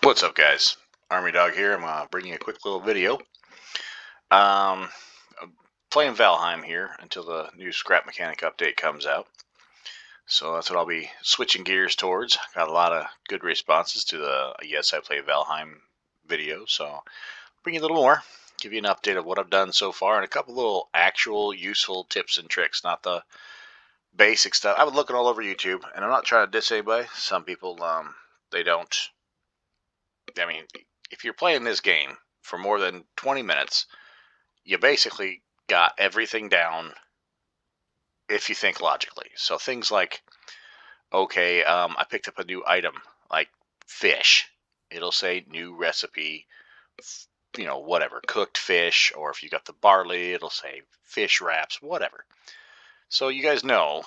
What's up, guys? Army Dog here. I'm bringing you a quick little video. I'm playing Valheim here until the new scrap mechanic update comes out. So that's what I'll be switching gears towards. Got a lot of good responses to the Yes, I Play Valheim video. So I'll bring you a little more, give you an update of what I've done so far, and a couple little actual useful tips and tricks, not the basic stuff. I've been looking all over YouTube, and I'm not trying to diss anybody. Some people, they don't. I mean, if you're playing this game for more than 20 minutes, you basically got everything down if you think logically. So things like, okay, I picked up a new item, like fish. It'll say new recipe, whatever, cooked fish, or if you got the barley, it'll say fish wraps, whatever. So you guys know,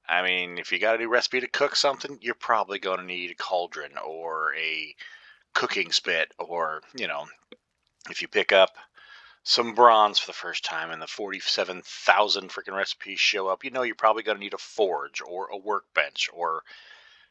I mean, if you got a new recipe to cook something, you're probably going to need a cauldron or a cooking spit, or, if you pick up some bronze for the first time and the 47,000 freaking recipes show up, you're probably going to need a forge or a workbench.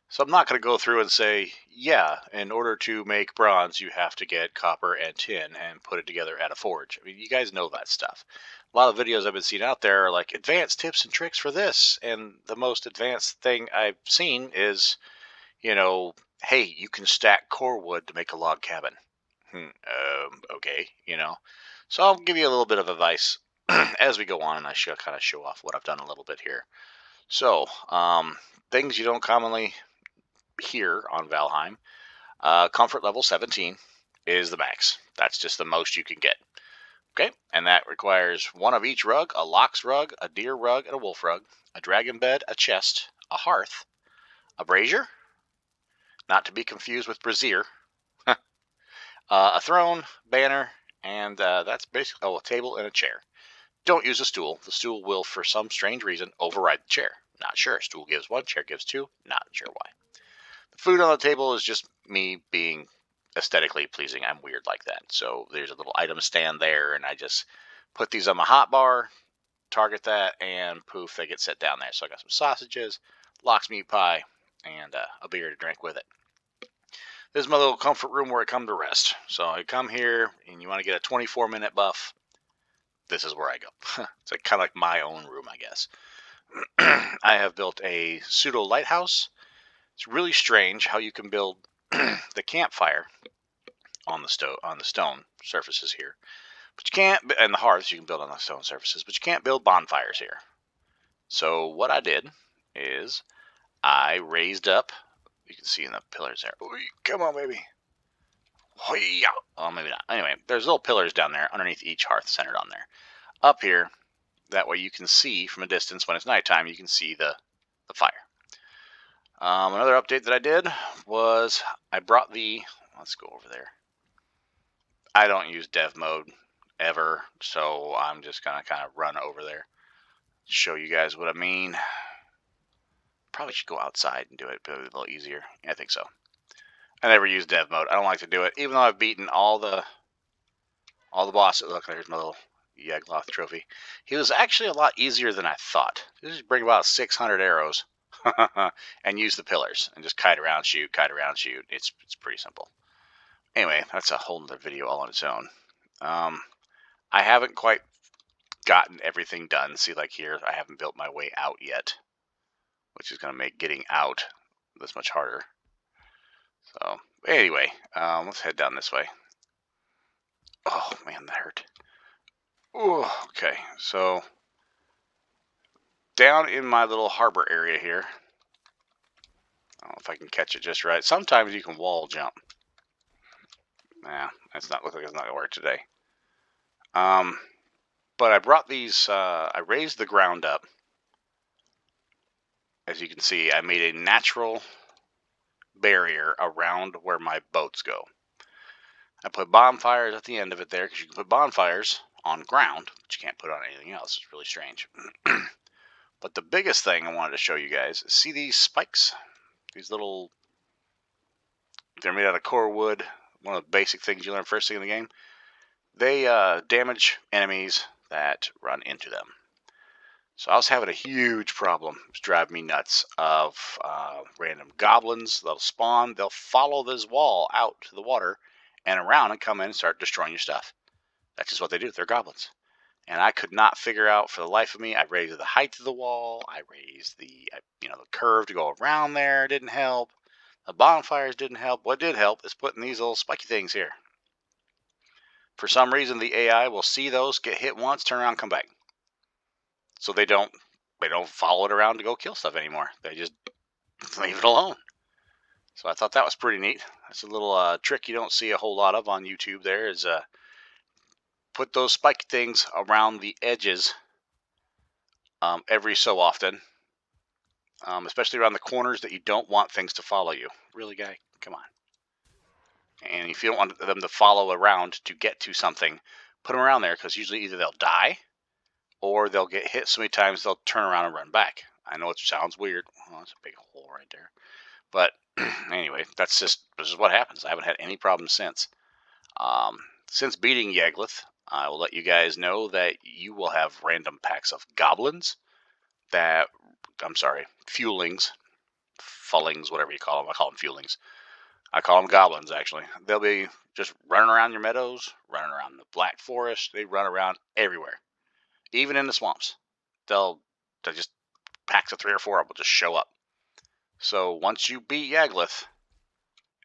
So I'm not going to go through and say, yeah, in order to make bronze, you have to get copper and tin and put it together at a forge. I mean, you guys know that stuff. A lot of videos I've been seeing out there are like advanced tips and tricks for this, and the most advanced thing I've seen is, hey, you can stack core wood to make a log cabin. Okay, So I'll give you a little bit of advice as we go on, and I should kind of show off what I've done a little bit here. So, things you don't commonly hear on Valheim. Comfort level 17 is the max. That's just the most you can get. Okay, and that requires one of each rug: a lox rug, a deer rug, and a wolf rug, a dragon bed, a chest, a hearth, a brazier, not to be confused with brazier, a throne, banner, and that's basically, a table and a chair. Don't use a stool. The stool will, for some strange reason, override the chair. Not sure. Stool gives one, chair gives two. Not sure why. The food on the table is just me being aesthetically pleasing. I'm weird like that. So there's a little item stand there, and I just put these on my hot bar, target that, and poof, they get set down there. So I got some sausages, lox meat pie, and a beer to drink with it. This is my little comfort room where I come to rest. So I come here, and you want to get a 24-minute buff, this is where I go. It's like kind of like my own room, I guess. I have built a pseudo lighthouse. It's really strange how you can build the campfire on the stone surfaces here, but you can't. And the hearths you can build on the stone surfaces, but you can't build bonfires here. So what I did is I raised up. You can see in the pillars there. Ooh, come on, baby. Oh, maybe not. Anyway, there's little pillars down there underneath each hearth centered on there. Up here, that way you can see from a distance when it's nighttime, you can see the fire. Another update that I did was I brought let's go over there. I don't use dev mode ever, so I'm just going to kind of run over there, show you guys what I mean. Probably should go outside and do it, but it'll be a little easier. Yeah, I think so. I never use dev mode. I don't like to do it, even though I've beaten all the bosses. Look, there's my little Yagloth trophy. He was actually a lot easier than I thought. You just bring about 600 arrows and use the pillars and just kite around, shoot, kite around, shoot. It's pretty simple. Anyway, that's a whole other video all on its own. I haven't quite gotten everything done. See, like here, I haven't built my way out yet, which is going to make getting out this much harder. So, anyway, let's head down this way. Oh, man, that hurt. Ooh, okay, so down in my little harbor area here, I don't know if I can catch it just right. Sometimes you can wall jump. Nah, that's not look like it's not gonna work today. But I brought these. I raised the ground up. As you can see, I made a natural barrier around where my boats go. I put bonfires at the end of it there because you can put bonfires on ground, but you can't put it on anything else. It's really strange. But the biggest thing I wanted to show you guys is, see these spikes? These little, they're made out of core wood. One of the basic things you learn first thing in the game. They damage enemies that run into them. So I was having a huge problem. It was driving me nuts of random goblins. They'll spawn. They'll follow this wall out to the water and around and come in and start destroying your stuff. That's just what they do. They're goblins. And I could not figure out for the life of me. I raised the height of the wall. I raised the the curve to go around there. It didn't help. The bonfires didn't help. What did help is putting these little spiky things here. For some reason, the AI will see those, get hit once, turn around, come back. So they don't follow it around to go kill stuff anymore. They just leave it alone. So I thought that was pretty neat. That's a little trick you don't see a whole lot of on YouTube. There is put those spiky things around the edges every so often, especially around the corners that you don't want things to follow you. Really, guy? Come on. And if you don't want them to follow around to get to something, put them around there, because usually either they'll die or they'll get hit so many times they'll turn around and run back. I know it sounds weird. Oh, that's a big hole right there. But anyway, this is what happens. I haven't had any problems since. Since beating Yaglith, I will let you guys know that you will have random packs of goblins fuelings, fullings, whatever you call them. I call them fuelings. I call them goblins, actually. They'll be just running around your meadows, running around the Black Forest. They run around everywhere, even in the swamps. They'll just packs of 3 or 4 will just show up. So once you beat Yaglith,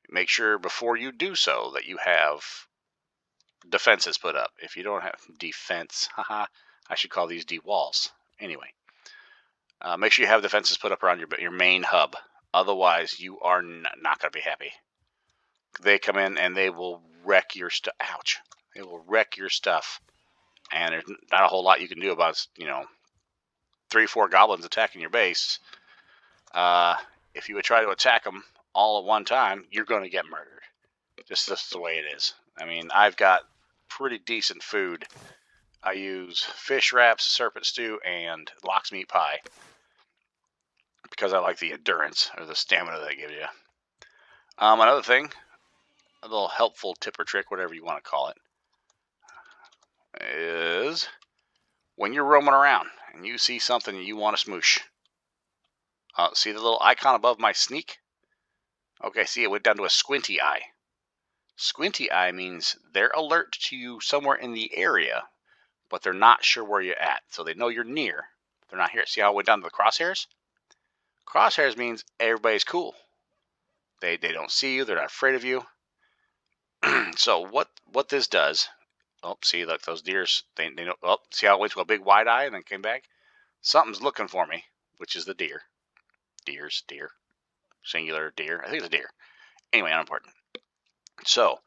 make sure before you do so that you have defenses put up. If you don't have defense, I should call these D-walls. Anyway, make sure you have defenses put up around your main hub. Otherwise, you are not going to be happy. They come in and they will wreck your stuff. Ouch. They will wreck your stuff. And there's not a whole lot you can do about, 3 or 4 goblins attacking your base. If you would try to attack them all at one time, you're going to get murdered. Just the way it is. I mean, I've got pretty decent food. I use fish wraps, serpent stew, and lox meat pie, because I like the endurance or the stamina that gives you. Another thing, a little helpful tip or trick, whatever you want to call it, is when you're roaming around and you see something you want to smoosh. See the little icon above my sneak? Okay, see, it went down to a squinty eye. Squinty eye means they're alert to you somewhere in the area, but they're not sure where you're at. So they know you're near. They're not here. See how it went down to the crosshairs? Crosshairs means everybody's cool. They don't see you. They're not afraid of you. So what this does? Oh, see, look, those deers. They know. Oh, see how it went to a big wide eye and then came back? Something's looking for me, which is the deer. Deer, singular deer. I think it's a deer. Anyway, unimportant. So,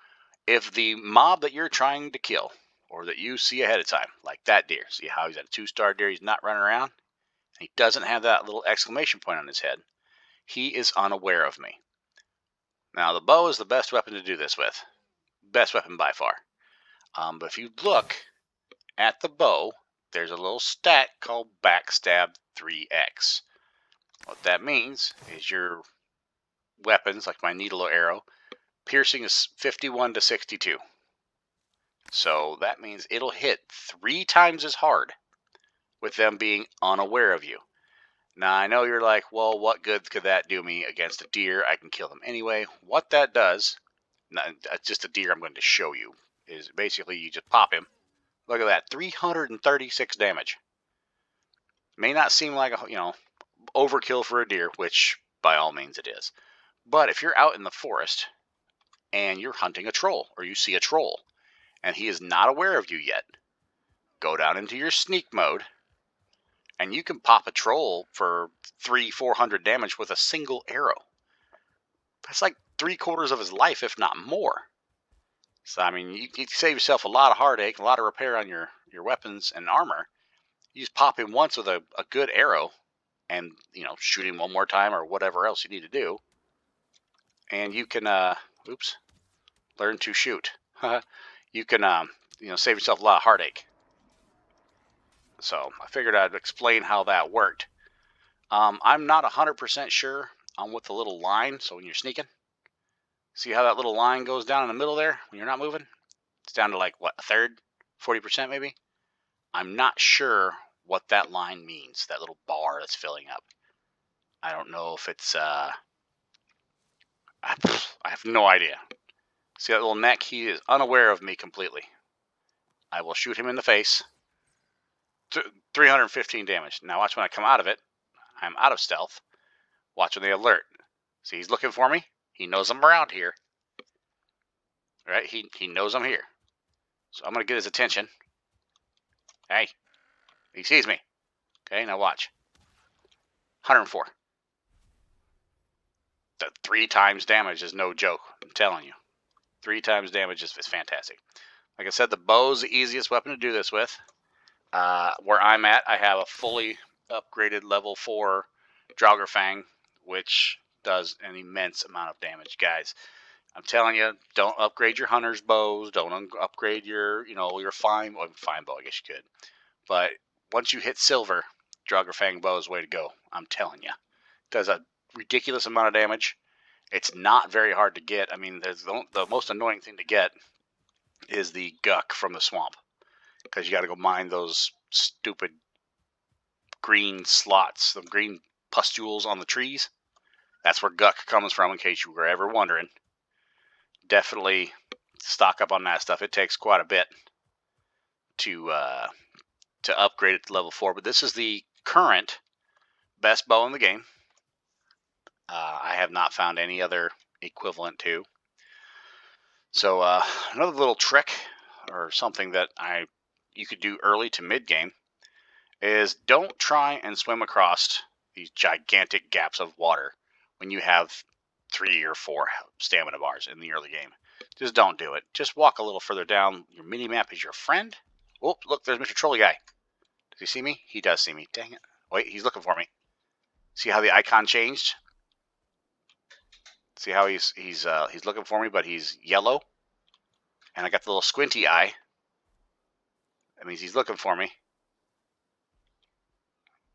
if the mob that you're trying to kill, or that you see ahead of time, like that deer, see how he's at a 2-star deer, he's not running around, he doesn't have that little exclamation point on his head, he is unaware of me. Now, the bow is the best weapon to do this with. Best weapon by far. But if you look at the bow, there's a little stat called Backstab 3x. What that means is your weapons, like my needle or arrow, piercing is 51 to 62. So that means it'll hit 3 times as hard with them being unaware of you. Now, I know you're like, well, what good could that do me against a deer? I can kill them anyway. What that does, just a deer I'm going to show you, is basically you just pop him. Look at that, 336 damage. May not seem like a, overkill for a deer, which by all means it is. But if you're out in the forest and you're hunting a troll, or you see a troll, and he is not aware of you yet, go down into your sneak mode, and you can pop a troll for 300-400 damage with a single arrow. That's like 3/4 of his life, if not more. So, I mean, you save yourself a lot of heartache, a lot of repair on your weapons and armor. You just pop him once with a good arrow, and, shoot him one more time, or whatever else you need to do. And you can, learn to shoot. You can, save yourself a lot of heartache. So I figured I'd explain how that worked. I'm not 100% sure on what the little line, so when you're sneaking, see how that little line goes down in the middle there when you're not moving? It's down to like, what, a third? 40% maybe? I'm not sure what that line means, that little bar that's filling up. I don't know if it's, I have no idea. See that little neck? He is unaware of me completely. I will shoot him in the face. 315 damage. Now watch when I come out of it. I'm out of stealth. Watch when they alert. See, he's looking for me. He knows I'm around here. Right? He knows I'm here. So I'm going to get his attention. Hey. He sees me. Okay, now watch. 104. The 3 times damage is no joke. I'm telling you. 3 times damage is fantastic. Like I said, the bow's the easiest weapon to do this with. Where I'm at, I have a fully upgraded level 4 Draugr, which does an immense amount of damage, guys. I'm telling you, don't upgrade your hunter's bows. Don't upgrade your, your fine bow. I guess you could. But once you hit silver, Draugr bow is the way to go. I'm telling you. It does a ridiculous amount of damage. It's not very hard to get. I mean, the most annoying thing to get is the guck from the swamp. Because you got to go mine those stupid green slots, the green pustules on the trees. That's where guck comes from, in case you were ever wondering. Definitely stock up on that stuff. It takes quite a bit to upgrade it to level 4. But this is the current best bow in the game. I have not found any other equivalent to. So another little trick, or something that you could do early to mid game, is don't try and swim across these gigantic gaps of water when you have 3 or 4 stamina bars in the early game. Just don't do it. Just walk a little further down. Your mini map is your friend. Oh, look, there's Mr. Trolley Guy. Does he see me? He does see me. Dang it. Wait, he's looking for me. See how the icon changed? See how he's looking for me, but he's yellow? And I got the little squinty eye. That means he's looking for me.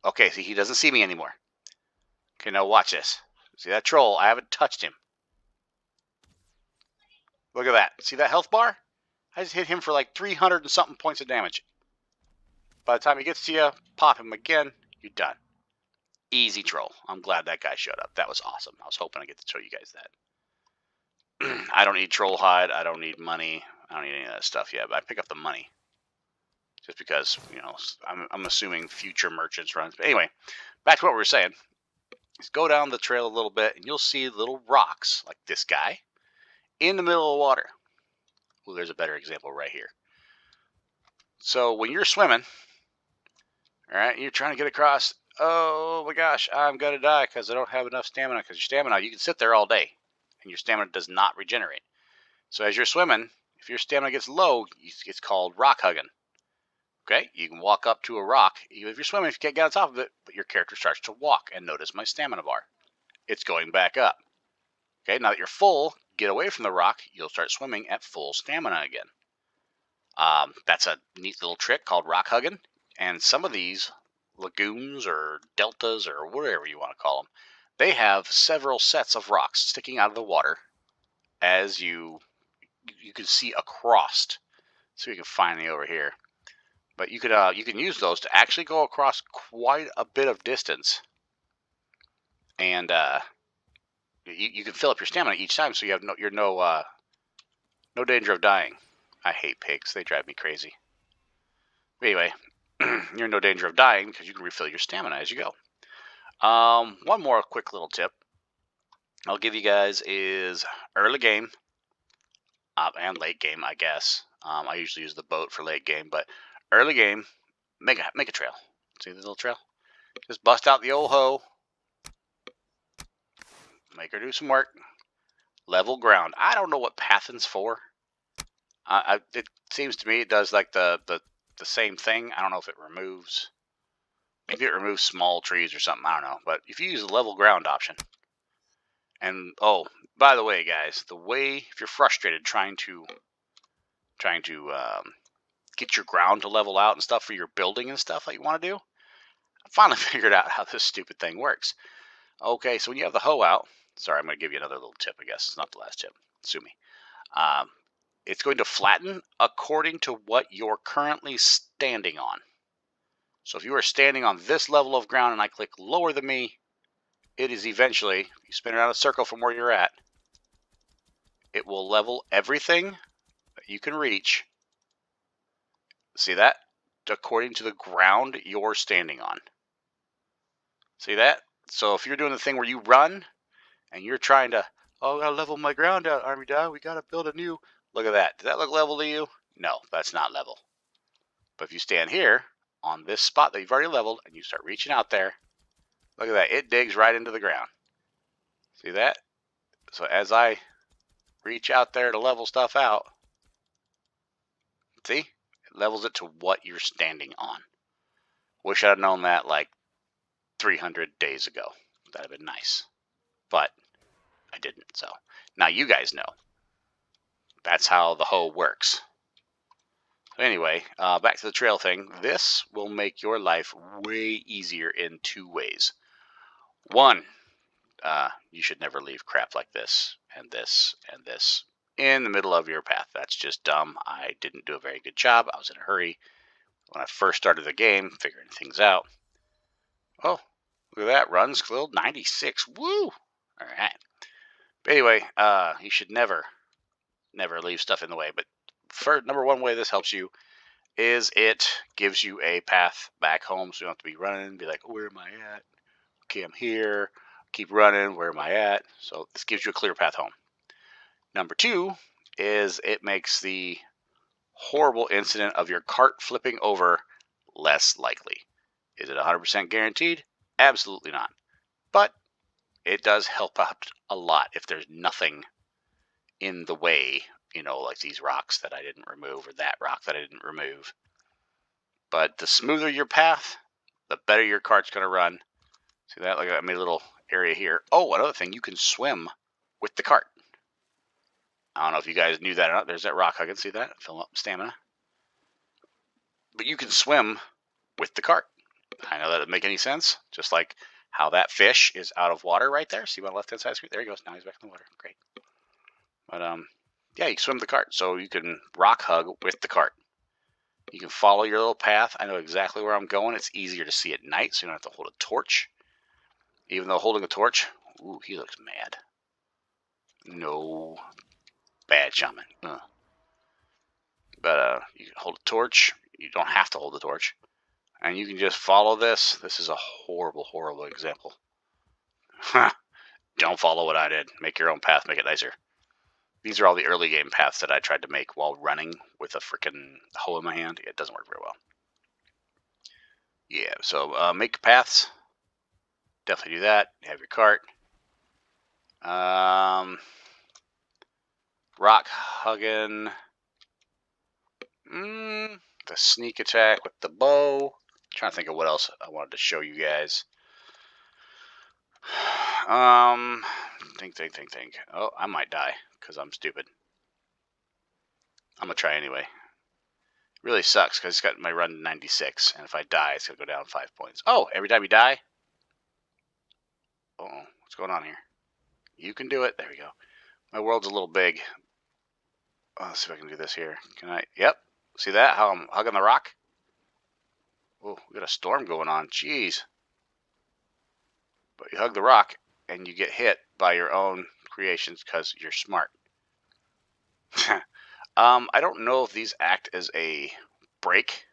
Okay, see, he doesn't see me anymore. Okay, now watch this. See that troll? I haven't touched him. Look at that. See that health bar? I just hit him for like 300 and something points of damage. By the time he gets to you, pop him again, you're done. Easy troll. I'm glad that guy showed up. That was awesome. I was hoping I get to show you guys that. I don't need troll hide. I don't need money. I don't need any of that stuff yet, but I pick up the money. Just because, I'm assuming future merchants runs. But anyway, back to what we were saying. Just go down the trail a little bit, and you'll see little rocks, like this guy, in the middle of the water. Well, there's a better example right here. So when you're swimming, all right, you're trying to get across. Oh my gosh, I'm going to die because I don't have enough stamina. Because your stamina, you can sit there all day, and your stamina does not regenerate. So as you're swimming, if your stamina gets low, it's called rock hugging. Okay, you can walk up to a rock, even if you're swimming, if you can't get on top of it, but your character starts to walk, and notice my stamina bar. It's going back up. Okay, now that you're full, get away from the rock, you'll start swimming at full stamina again. That's a neat little trick called rock hugging, and some of these lagoons or deltas or whatever you want to call them, they have several sets of rocks sticking out of the water as you can see across. So you can find me over here. But you can use those to actually go across quite a bit of distance, and you can fill up your stamina each time, so you have no danger of dying. I hate pigs; they drive me crazy. But anyway, you're in no danger of dying because you can refill your stamina as you go. One more quick little tip I'll give you guys is early game and late game, I guess. I usually use the boat for late game, but early game, make a trail. See this little trail? Just bust out the old hoe. Make her do some work. Level ground. I don't know what pathing's for. It seems to me it does like the same thing. I don't know if it removes. Maybe it removes small trees or something. I don't know. But if you use the level ground option, and oh, by the way, guys, if you're frustrated trying to get your ground to level out and stuff for your building and stuff that you want to do, I finally figured out how this stupid thing works. Okay, so when you have the hoe out, sorry, I'm going to give you another little tip, I guess. It's not the last tip. Sue me. It's going to flatten according to what you're currently standing on. So if you are standing on this level of ground and I click lower than me, it is eventually, you spin around a circle from where you're at, it will level everything that you can reach. See that? According to the ground you're standing on. See that? So if you're doing the thing where you run and you're trying to, oh, I gotta level my ground out, Army Dog. We gotta build a new. Look at that. Does that look level to you? No, that's not level. But if you stand here on this spot that you've already leveled and you start reaching out there, look at that. It digs right into the ground. See that? So as I reach out there to level stuff out, see? It levels it to what you're standing on. Wish I'd known that like 300 days ago. That'd have been nice. But I didn't. So now you guys know. That's how the hoe works. Anyway, back to the trail thing. This will make your life way easier in two ways. One, you should never leave crap like this and this and this in the middle of your path. That's just dumb. I didn't do a very good job. I was in a hurry when I first started the game, figuring things out. Oh, look at that. Runs filled 96. Woo! All right. But anyway, you should never leave stuff in the way. But for number one way this helps you is it gives you a path back home, so you don't have to be running and be like, oh, where am I at? Okay, I'm here. Keep running. Where am I at? So this gives you a clear path home. Number two is it makes the horrible incident of your cart flipping over less likely. Is it 100% guaranteed? Absolutely not. But it does help out a lot if there's nothing in the way, you know, like these rocks that I didn't remove or that rock that I didn't remove. But the smoother your path, the better your cart's going to run. See that? Look, I made a little area here. Oh, another thing, you can swim with the cart. I don't know if you guys knew that or not. There's that rock. I can see that. Fill up stamina. But you can swim with the cart. I know that doesn't make any sense. Just like how that fish is out of water right there. See my left-hand side screen? There he goes. Now he's back in the water. Great. But, yeah, you can swim the cart. So you can rock hug with the cart. You can follow your little path. I know exactly where I'm going. It's easier to see at night, so you don't have to hold a torch. Even though holding a torch, ooh, he looks mad. No. Bad shaman. But you can hold a torch. You don't have to hold the torch. And you can just follow this. This is a horrible, horrible example. Don't follow what I did. Make your own path. Make it nicer. These are all the early game paths that I tried to make while running with a freaking hoe in my hand. It doesn't work very well. Yeah, so make paths. Definitely do that. Have your cart. Rock hugging. The sneak attack with the bow. Trying to think of what else I wanted to show you guys. Think. Oh, I might die because I'm stupid. I'm gonna try anyway. It really sucks because it's got my run to 96, and if I die, it's gonna go down 5 points. Oh, every time you die. Uh-oh, what's going on here? You can do it. There we go. My world's a little big. Let's see if I can do this here. Can I? Yep. See that? How I'm hugging the rock? Oh, we got a storm going on. Jeez. But you hug the rock, and you get hit by your own creations because you're smart. I don't know if these act as a break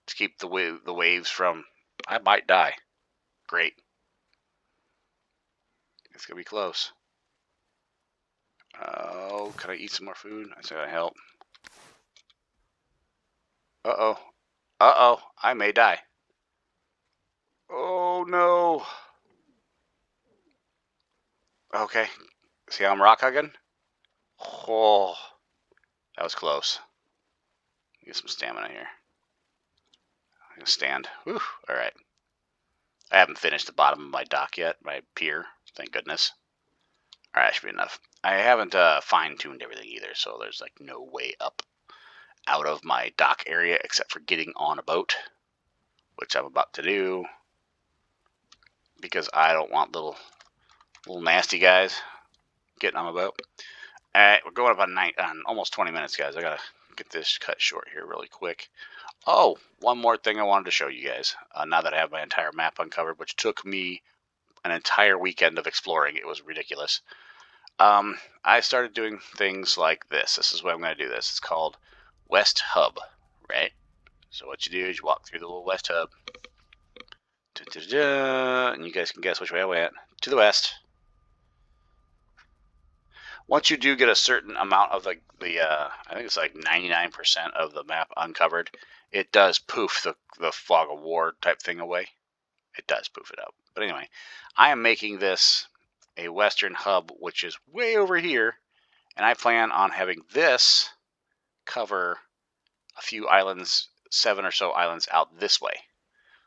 to keep the waves from... I might die. Great. It's going to be close. Oh, can I eat some more food? That's going to help. Uh-oh. Uh-oh. I may die. Oh, no. Okay. See how I'm rock hugging? Oh, that was close. Get some stamina here. I'm going to stand. Whew. All right. I haven't finished the bottom of my dock yet, my pier. Thank goodness. All right, that should be enough. I haven't fine-tuned everything either, so there's like no way up out of my dock area except for getting on a boat, which I'm about to do because I don't want little nasty guys getting on my boat. All right, we're going up on almost 20 minutes, guys. I gotta get this cut short here really quick. Oh, one more thing I wanted to show you guys. Now that I have my entire map uncovered, which took me an entire weekend of exploring. It was ridiculous. I started doing things like this. This is what I'm going to do this. It's called West Hub, right? So what you do is you walk through the little West Hub. And you guys can guess which way I went. To the west. Once you do get a certain amount of I think it's like 99% of the map uncovered, it does poof the fog of war type thing away. It does poof it up. But anyway, I am making this a western hub, which is way over here, and I plan on having this cover a few islands, 7 or so islands out this way.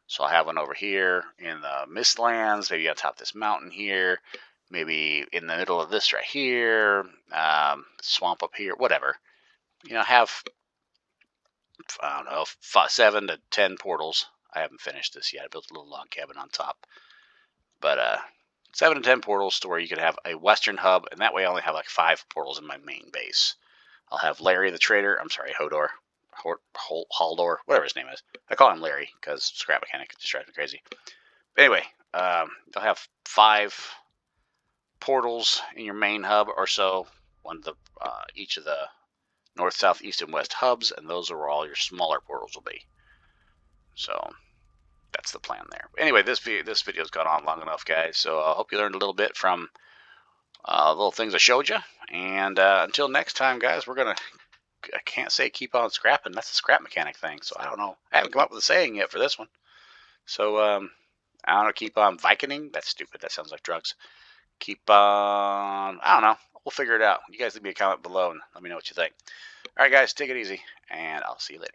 So I'll have one over here in the Mistlands, maybe on top of this mountain here, maybe in the middle of this right here, swamp up here, whatever. You know, have, I don't know, 7 to 10 portals. I haven't finished this yet. I built a little log cabin on top. But 7 to 10 portals to where you could have a western hub, and that way I only have like 5 portals in my main base. I'll have Larry the Trader, I'm sorry, Hodor, Haldor, whatever his name is. I call him Larry because Scrap Mechanic just drives me crazy. But anyway, they'll have 5 portals in your main hub or so, one of the each of the north, south, east, and west hubs, and those are where all your smaller portals will be. So that's the plan there. Anyway, this video's gone on long enough, guys. So I hope you learned a little bit from little things I showed you. And until next time, guys, I can't say keep on scrapping. That's a scrap mechanic thing. So I don't know. I haven't come up with a saying yet for this one. So I don't know. Keep on Vikinging. That's stupid. That sounds like drugs. Keep on. I don't know. We'll figure it out. You guys leave me a comment below and let me know what you think. All right, guys, take it easy, and I'll see you later.